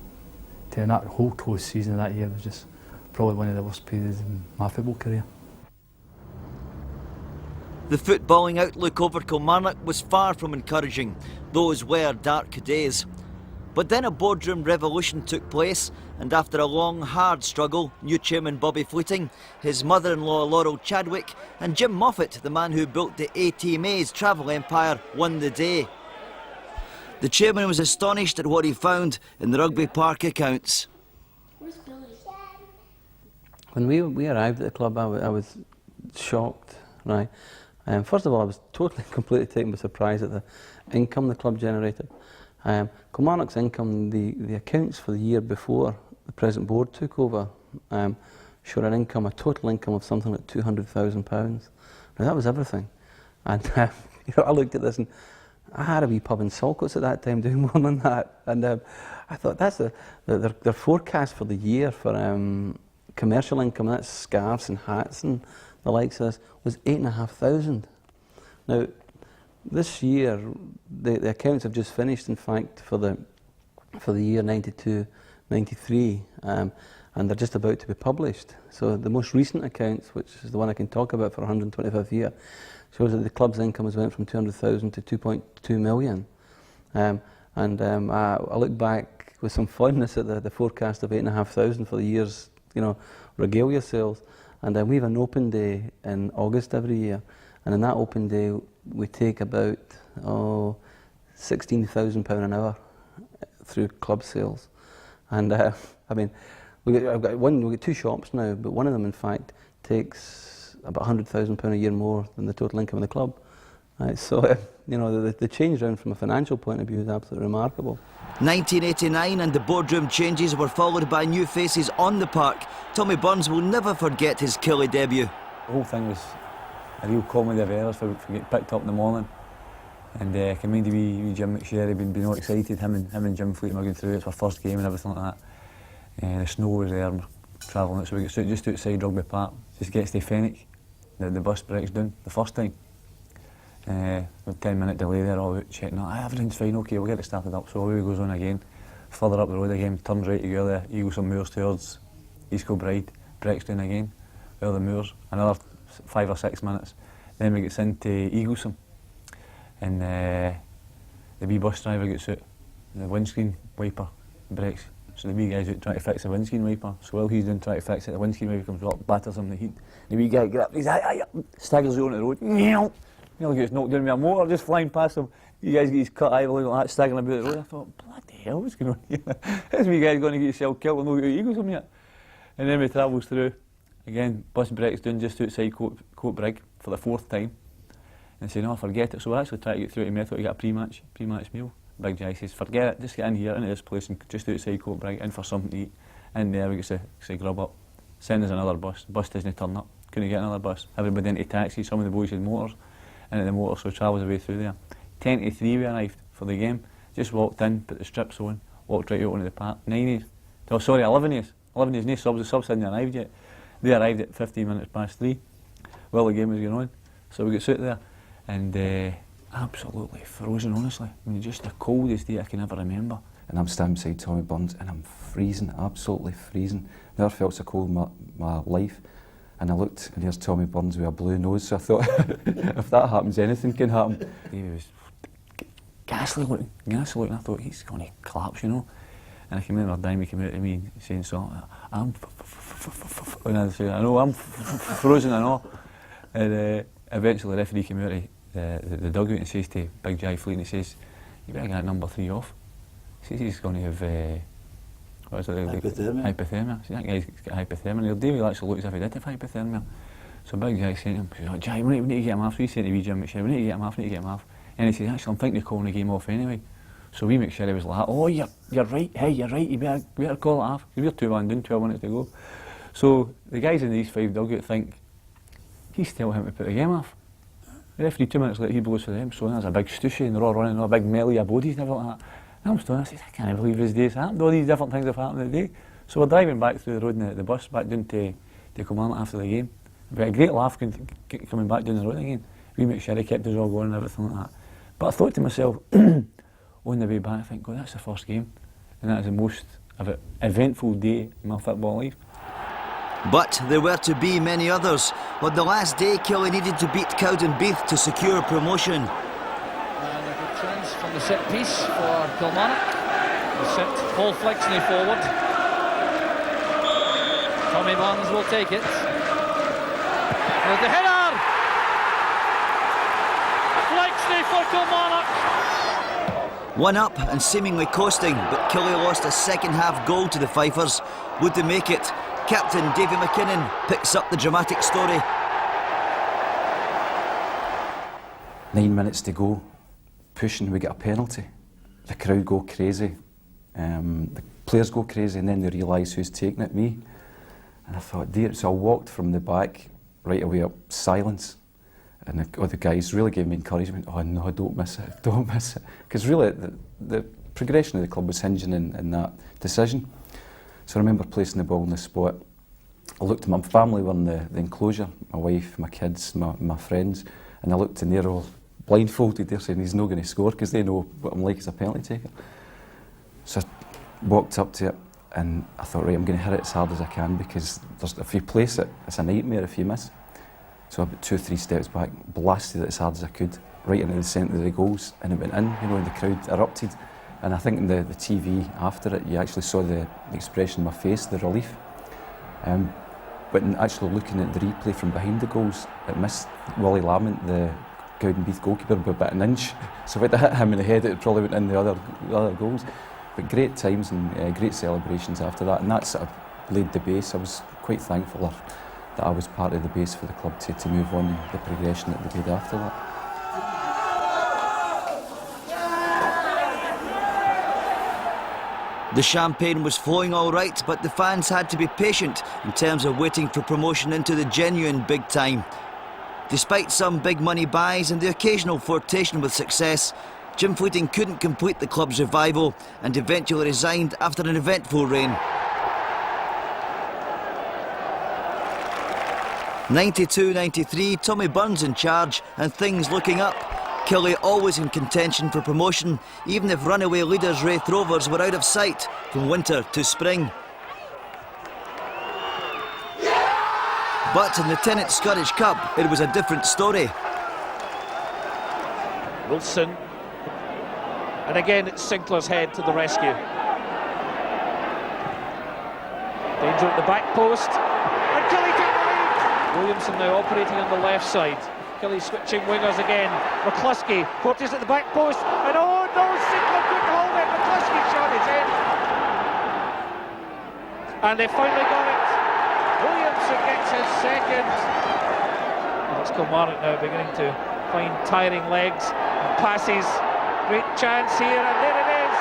And that whole close season of that year was just probably one of the worst periods in my football career. The footballing outlook over Kilmarnock was far from encouraging. Those were dark days. But then a boardroom revolution took place, and after a long, hard struggle, new chairman Bobby Fleeting, his mother-in-law Laurel Chadwick, and Jim Moffat, the man who built the ATMA's travel empire, won the day. The chairman was astonished at what he found in the Rugby Park accounts. When we arrived at the club, I was shocked, right? First of all, I was totally, completely taken by surprise at the income the club generated. Kilmarnock's income, the accounts for the year before the present board took over, showed a total income of something like £200,000. Now that was everything. And you know, I looked at this and I had a wee pub in Saltcoats at that time doing more than that. And I thought that's their forecast for the year for commercial income, that's scarves and hats and the likes of this, was £8,500. Now, this year, the accounts have just finished, in fact, for the year 92-93, and they're just about to be published. So the most recent accounts, which is the one I can talk about for 125th year, shows that the club's income has went from 200,000 to 2.2 million. I look back with some fondness at the forecast of 8,500 for the year's, you know, regalia sales, and we have an open day in August every year, and in that open day we take about £16,000 an hour through club sales. And I mean, we got two shops now, but one of them in fact takes about £100,000 a year more than the total income of the club. Right, so you know, the change round from a financial point of view is absolutely remarkable. 1989 and the boardroom changes were followed by new faces on the park. Tommy Burns will never forget his Killie debut. The whole thing was a real comedy of errors for getting picked up in the morning. And I can mind wee Jim McSherry being all excited, him and Jim Fleeting were going through, it's our first game and everything like that. The snow was there, we're travelling it, so we get just outside Rugby Park, just gets to Fenwick, the bus breaks down the first time. With 10-minute delay there, all out checking out, everything's fine, okay, we'll get it started up. So away we goes on again, further up the road again, turns right to go there, Eagleson Moors towards East Kilbride, breaks down again, well the Moors, another 5 or 6 minutes. Then we get into Eagleson, and the wee bus driver gets out, the windscreen wiper breaks. So the wee guy's out trying to fix the windscreen wiper. So while he's doing trying to fix it, the windscreen wiper comes up, batters him in the heat. The wee guy gets up, he's staggers onto the road. He gets knocked down with a motor just flying past him. You guys get his cut eye like that, staggering about the road. I thought, bloody hell, what's going on here? This wee guy's going to get himself killed and no get Eagleson yet. And then we travels through. Again, bus breaks down just outside Coatbrig for the 4th time. And say, no, forget it. So we're actually trying to get through to Methil to get a pre-match meal. Big Jai says, forget it, just get in here, into this place, and just outside Coatbrig, in for something to eat. In there we get to grub up. Send us another bus. The bus doesn't turn up. Couldn't get another bus. Everybody into taxis, some of the boys had motors. Into the motor, so travels away through there. 10 to 3 we arrived for the game. Just walked in, put the strips on, walked right out onto the park. 11 years, no subs hadn't arrived yet. They arrived at 15 minutes past 3 while the game was going on. So we got out there and absolutely frozen, honestly. I mean, just the coldest day I can ever remember. and I'm standing beside Tommy Burns, and I'm freezing, absolutely freezing. Never felt so cold in my life. And I looked, and there's Tommy Burns with a blue nose, so I thought, if that happens, anything can happen. He was ghastly looking. I thought, he's going to collapse, you know. And I can remember Dimey came out to me saying something, I'm and I said, I know, I'm frozen, I know. And eventually the referee came out of the dugout and says to Big Jai Fleet, and he says, you better get number 3 off. He says he's going to have, what is it? Hypothermia. Hypothermia. See, that guy's got hypothermia. Now, Davey actually looked as if he did have hypothermia. So Big Jai said to him, oh, Jai, we need to get him off. So he said to me, Jim McSherry, we need to get him off, And he said, actually, I'm thinking of calling the game off anyway. So wee McSherry was like, oh, you're right, hey, you're right, you better call it off. We're 2-1 down, 12 minutes to go. So the guys in the East 5 dugout think, he's telling him to put the game off. The referee 2 minutes later, he blows for them, so there's a big stooshy and they're all running, a big melee of bodies and everything like that. And I'm still, I said, I can't believe this day's happened, all these different things have happened today. So we're driving back through the road in the bus, back down to Kilmarnock after the game. We had a great laugh coming back down the road again. Wee McSherry kept us all going and everything like that. But I thought to myself, on the way back, I think, God, that's the first game. And that is the most eventful day in my football life. But there were to be many others. On the last day, Killie needed to beat Cowdenbeath to secure promotion. And a good chance from the set piece for Kilmarnock. The set Paul Flexney forward. Tommy Burns will take it. There's the header! Flexney for Kilmarnock. 1 up and seemingly coasting, but Killie lost a second-half goal to the Fifers. Would they make it? Captain Davy McKinnon picks up the dramatic story. 9 minutes to go, pushing, we get a penalty. The crowd go crazy, the players go crazy, and then they realise who's taking it, me. And I thought, dear, so I walked from the back right away up, silence. And the guys really gave me encouragement. Oh no, don't miss it, don't miss it. Because really, the progression of the club was hinging in that decision. So I remember placing the ball in the spot. I looked at my family were in the enclosure, my wife, my kids, my friends, and I looked and they're all blindfolded. They're saying he's not going to score because they know what I'm like as a penalty taker. So I walked up to it and I thought, right, I'm going to hit it as hard as I can because if you place it, it's a nightmare if you miss. So I put 2 or 3 steps back, blasted it as hard as I could, right into the centre of the goals, and it went in, you know, and the crowd erupted. And I think in the TV after it, you actually saw the expression on my face, the relief. But in actually looking at the replay from behind the goals, it missed Willie Lamont, the Cowdenbeath goalkeeper, by about an inch. So if it hit him in the head, it probably went in the other goals. But great times and great celebrations after that, and that sort of laid the base. I was quite thankful that I was part of the base for the club to move on in the progression that they did after that. The champagne was flowing all right, but the fans had to be patient in terms of waiting for promotion into the genuine big time. Despite some big money buys and the occasional flirtation with success, Jim Fleeting couldn't complete the club's revival and eventually resigned after an eventful reign. 92-93, Tommy Burns in charge and things looking up. Killie always in contention for promotion, even if runaway leaders Wraith Rovers were out of sight from winter to spring. But in the Tennant Scottish Cup, it was a different story. Wilson. And again, it's Sinclair's head to the rescue. Danger at the back post. And Killie take the lead. Williamson now operating on the left side. Killie switching wingers again. McCluskey, Porteous at the back post, and oh no, Sinclair couldn't hold it. McCluskey shot his head. And they finally got it. Williamson gets his second. And it's Kilmarnock now beginning to find tiring legs and passes. Great chance here, and there it is.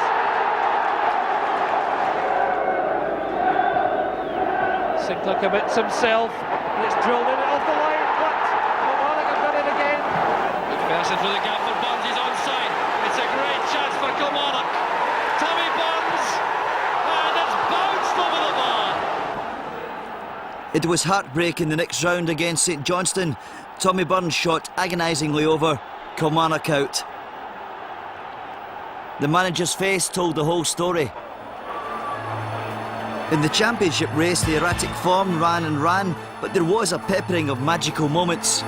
Sinclair commits himself, and it's drilled in off the line, but Kilmarnock have done it again. Person through the gap for Burns, he's onside. It's a great chance for Kilmarnock. Tommy Burns, and it's bounced over the bar. It was heartbreak in the next round against St Johnstone. Tommy Burns shot agonisingly over, Kilmarnock out. The manager's face told the whole story. In the championship race, the erratic form ran and ran, but there was a peppering of magical moments.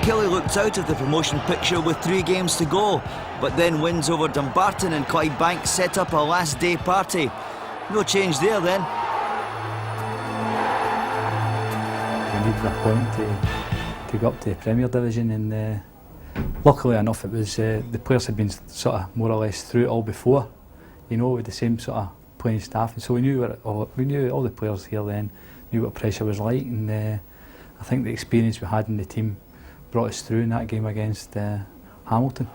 Killie looked out of the promotion picture with 3 games to go, but then wins over Dumbarton and Clydebank set up a last day party. No change there then. We needed a point to go up to the Premier Division, and luckily enough it was the players had been sort of more or less through it all before, you know, with the same sort of playing staff, and so we knew all the players here then knew what pressure was like, and I think the experience we had in the team brought us through in that game against Hamilton.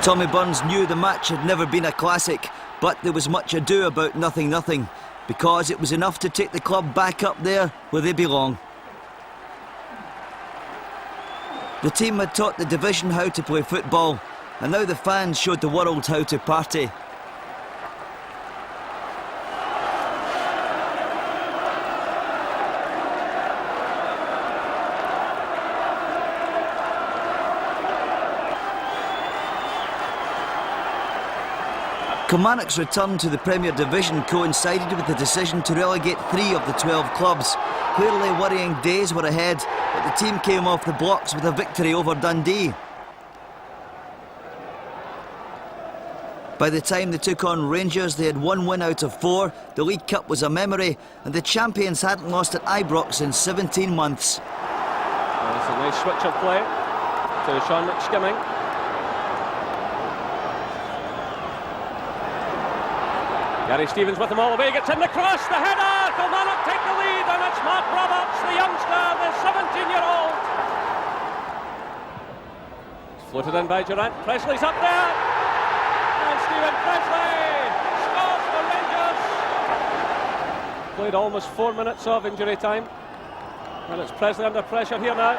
Tommy Burns knew the match had never been a classic, but there was much ado about nothing, because it was enough to take the club back up there where they belong. The team had taught the division how to play football, and now the fans showed the world how to party. Kilmarnock's return to the Premier Division coincided with the decision to relegate 3 of the 12 clubs. Clearly worrying days were ahead, but the team came off the blocks with a victory over Dundee. By the time they took on Rangers, they had 1 win out of 4, the League Cup was a memory, and the champions hadn't lost at Ibrox in 17 months. That's a nice switch of play to Sean McSkimming. Gary Stevens with them all the way, gets in the cross, the header! Kilmarnock take the lead, and it's Mark Roberts, the youngster, the 17-year-old. It's floated in by Durant, Presley's up there, and Stephen Presley scores for Rangers. Played almost 4 minutes of injury time, and it's Presley under pressure here now.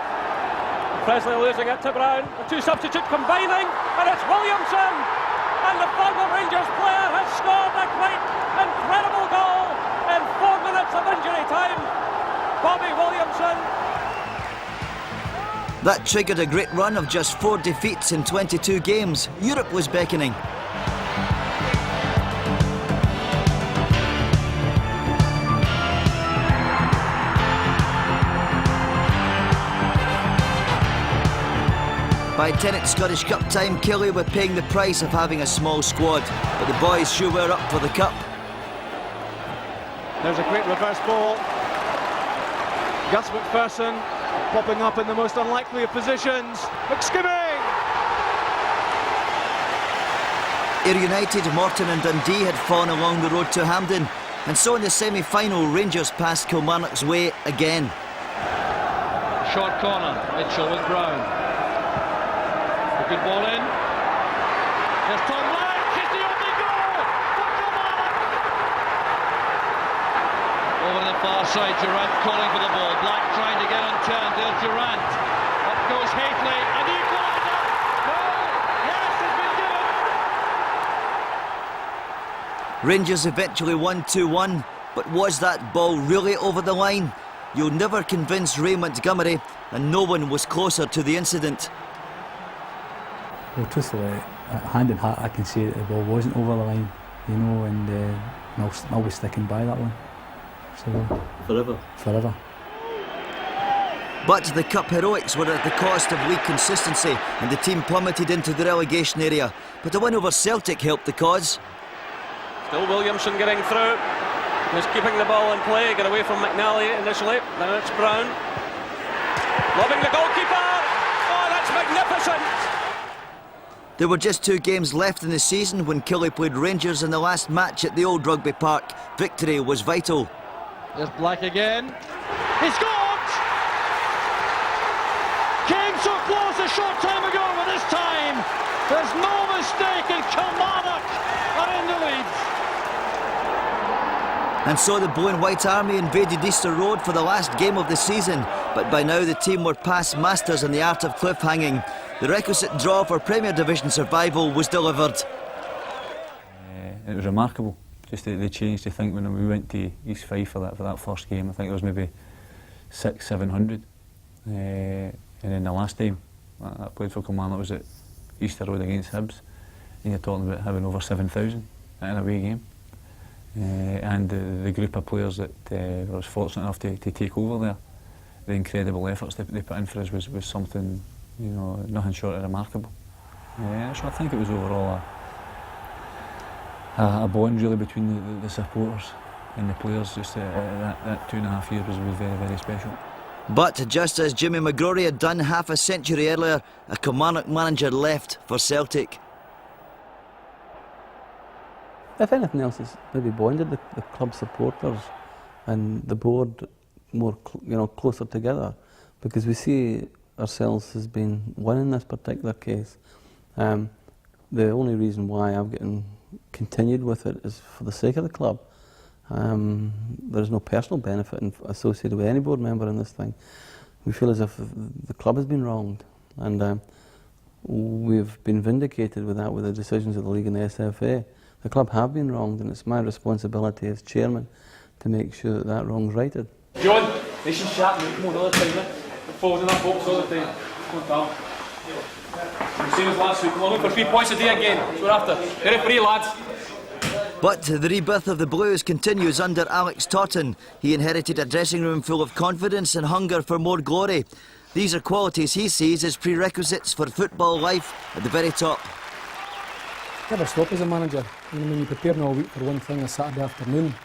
Presley losing it to Brown, the 2 substitutes combining, and it's Williamson! And the former Rangers player has scored a quite incredible goal in 4 minutes of injury time. Bobby Williamson. That triggered a great run of just 4 defeats in 22 games. Europe was beckoning. By Tennent's Scottish Cup time, Killie were paying the price of having a small squad, but the boys sure were up for the cup. There's a great reverse ball. Gus McPherson popping up in the most unlikely of positions. McSkimming! Ayr United, Morton and Dundee had fallen along the road to Hampden, and so in the semi-final, Rangers passed Kilmarnock's way again. Short corner, Mitchell with Brown. Good ball in. There's Tom Lance, it's the only goal for Kilmarnock. Over the far side, Durant calling for the ball. Black trying to get unturned. There's Durant. Up goes Hafley, and the equaliser. No, yes, it's been given. Rangers eventually won 2-1, but was that ball really over the line? You'll never convince Ray Montgomery, and no one was closer to the incident. Well, truthfully, hand in heart, I can say that the ball wasn't over the line, you know, and I'll be sticking by that one. So forever. Forever. But the cup heroics were at the cost of league consistency, and the team plummeted into the relegation area. But a win over Celtic helped the cause. Still Williamson getting through. He's keeping the ball in play, get away from McNally initially. Now it's Brown. Lobbing the goalkeeper. Oh, that's magnificent. There were just 2 games left in the season when Killie played Rangers in the last match at the old Rugby Park. Victory was vital. There's Black again. He He scored! Came so close a short time ago, but this time there's no mistake, and Kilmarnock are in the lead. And so the Blue and White Army invaded Easter Road for the last game of the season, but by now the team were past masters in the art of cliff-hanging. The requisite draw for Premier Division survival was delivered. It was remarkable, just the change to think when we went to East Fife for that first game. I think there was maybe 600-700, and then the last time I played for Kilmarnock was at Easter Road against Hibs, and you're talking about having over 7,000 in a away game. And the group of players that I was fortunate enough to take over there, the incredible efforts they put in for us was something, you know, nothing short of remarkable. So I think it was overall a bond really between the supporters and the players. Just that 2.5 years was very, very special. But just as Jimmy McGrory had done half a century earlier, a Kilmarnock manager left for Celtic. If anything else, it's maybe bonded the club supporters and the board more, closer together, because we see ourselves as being one in this particular case. The only reason why I've continued with it is for the sake of the club. There is no personal benefit associated with any board member in this thing. We feel as if the club has been wronged, and we've been vindicated with that, with the decisions of the league and the SFA. The club have been wronged, and it's my responsibility as chairman to make sure that wrong's righted. John, they should chat and come on all the time, forward in that box all the time. Come on down. Same as last week, we're looking for 3 points a day again. That's what we're after. The referee, lads. But the rebirth of the Blues continues under Alex Totten. He inherited a dressing room full of confidence and hunger for more glory. These are qualities he sees as prerequisites for football life at the very top. Never stop as a manager. You're preparing all week for one thing, a Saturday afternoon.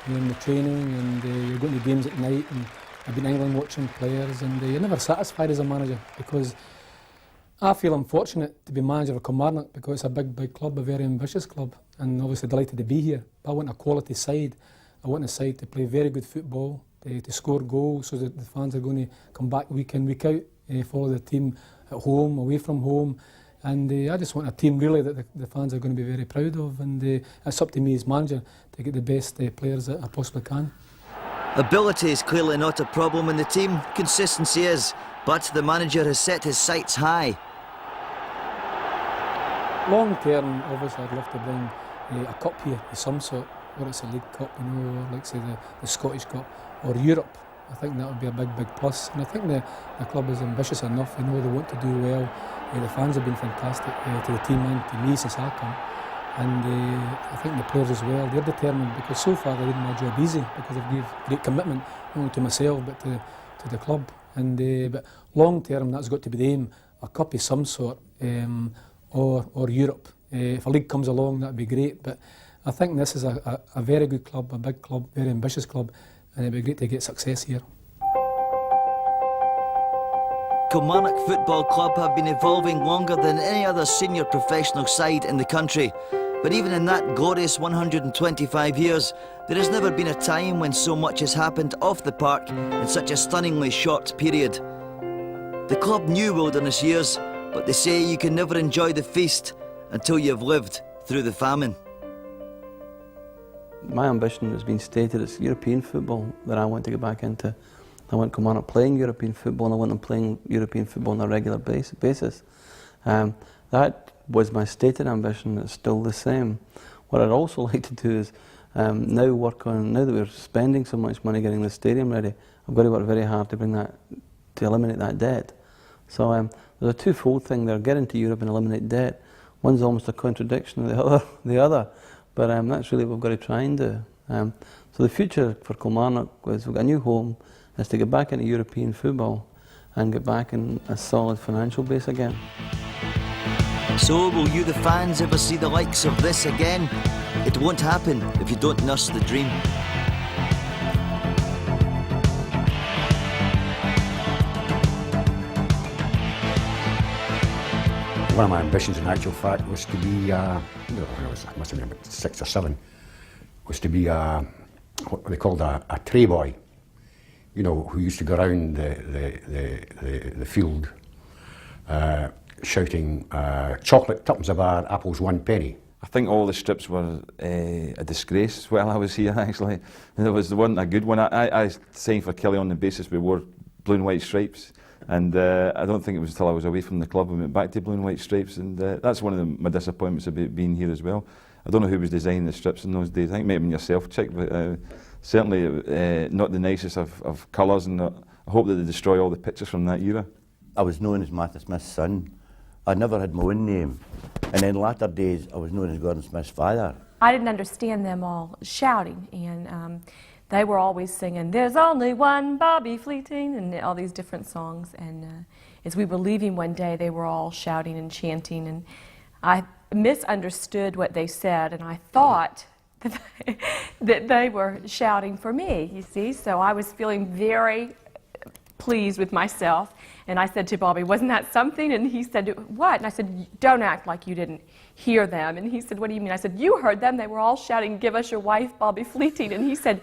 You're in the training and you're going to games at night, and I've been in England watching players, and you're never satisfied as a manager, because I feel I'm fortunate to be manager of Kilmarnock because it's a big club, a very ambitious club, and obviously delighted to be here. But I want a quality side. I want a side to play very good football, to score goals so that the fans are going to come back week in, week out, follow the team at home, away from home. And I just want a team really that the fans are going to be very proud of, and it's up to me as manager to get the best players that I possibly can. Ability is clearly not a problem in the team, consistency is, but the manager has set his sights high. Long term, obviously I'd love to bring a cup here of some sort, whether it's a League Cup, or like say the Scottish Cup, or Europe. I think that would be a big plus, and I think the club is ambitious enough. They want to do well. The fans have been fantastic to the team and to me since I come, and I think the players as well. They're determined, because so far they did my job easy, because they've given great commitment not only to myself but to the club. And but long term, that's got to be the aim: a cup of some sort, or Europe. If a league comes along, that'd be great. But I think this is a very good club, a big club, very ambitious club, and it'd be great to get success here. Kilmarnock Football Club have been evolving longer than any other senior professional side in the country. But even in that glorious 125 years, there has never been a time when so much has happened off the park in such a stunningly short period. The club knew wilderness years, but they say you can never enjoy the feast until you've lived through the famine. My ambition has been stated: it's European football that I want to get back into. I want Kilmarnock playing European football, and I want them playing European football on a regular basis. That was my stated ambition. It's still the same. What I'd also like to do is now that we're spending so much money getting the stadium ready, I've got to work very hard to eliminate that debt. So there's a twofold thing there: get into Europe and eliminate debt. One's almost a contradiction of the other, but that's really what we've got to try and do. So the future for Kilmarnock is we've got a new home, is to get back into European football and get back in a solid financial base again. So will you, the fans, ever see the likes of this again? It won't happen if you don't nurse the dream. One of my ambitions, in actual fact, was to be, I must have been about 6 or 7, was to be what they called a tray boy. you know, who used to go around the field shouting, chocolate tuppence a bar, apples 1 penny. I think all the strips were a disgrace while I was here, actually. There wasn't a good one. I signed for Killie on the basis we wore blue and white stripes, and I don't think it was until I was away from the club we went back to blue and white stripes, and that's one of my disappointments about being here as well. I don't know who was designing the strips in those days. I think it might have been yourself, Chick, but certainly not the nicest of colours, and I hope that they destroy all the pictures from that era. I was known as Matthew Smith's son. I never had my own name. And in latter days, I was known as Gordon Smith's father. I didn't understand them all shouting, and they were always singing, "There's only one Bobby Fleeting," and all these different songs. And as we were leaving one day, they were all shouting and chanting, and I misunderstood what they said, and I thought that they were shouting for me, you see. So I was feeling very pleased with myself, and I said to Bobby, "Wasn't that something?" And he said, "What?" And I said, "Don't act like you didn't hear them." And he said, "What do you mean?" I said, "You heard them. They were all shouting, 'Give us your wife, Bobby Fleeting.'" And he said,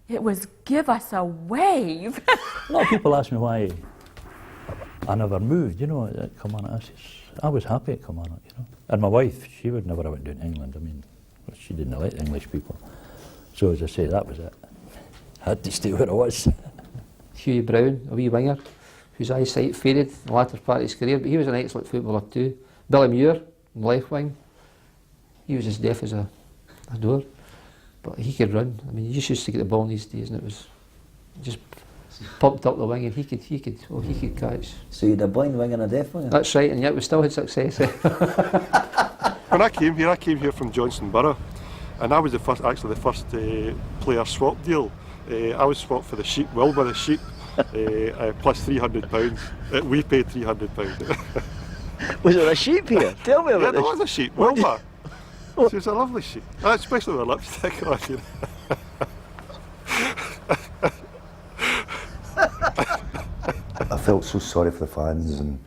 "It was 'Give us a wave.'" A lot of people ask me why I never moved, you know, at Kilmarnock. I was happy at Kilmarnock, you know. And my wife, she would never have went down to England. I mean, she didn't like English people. So as I say, that was it. I had to stay where I was. Hughie Brown, a wee winger, whose eyesight faded in the latter part of his career, but he was an excellent footballer too. Billy Muir, left wing, he was as deaf as a door, but he could run. I mean, you just used to get the ball in these days, and it was just pumped up the wing, and he could catch. So you had a blind winger and a deaf winger? That's right, and yet we still had success. When I came here from Johnson Borough, and I was the first player swap deal. I was swapped for the sheep, Wilbur sheep, plus £300. We paid £300. Was there a sheep here? Tell me about this. Yeah, there was a sheep, Wilbur. She was a lovely sheep, especially with her lipstick on. You know. I felt so sorry for the fans and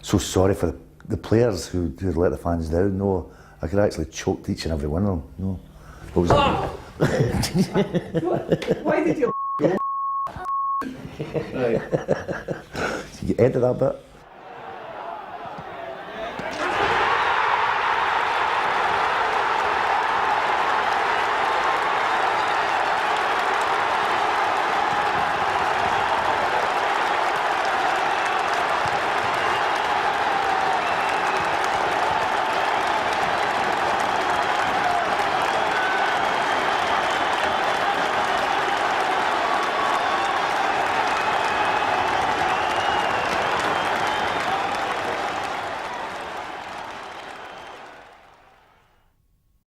so sorry for the players who let the fans down. No, I could actually choke each and every one of them. No, it was. Why did you? Right. Did you edit that bit?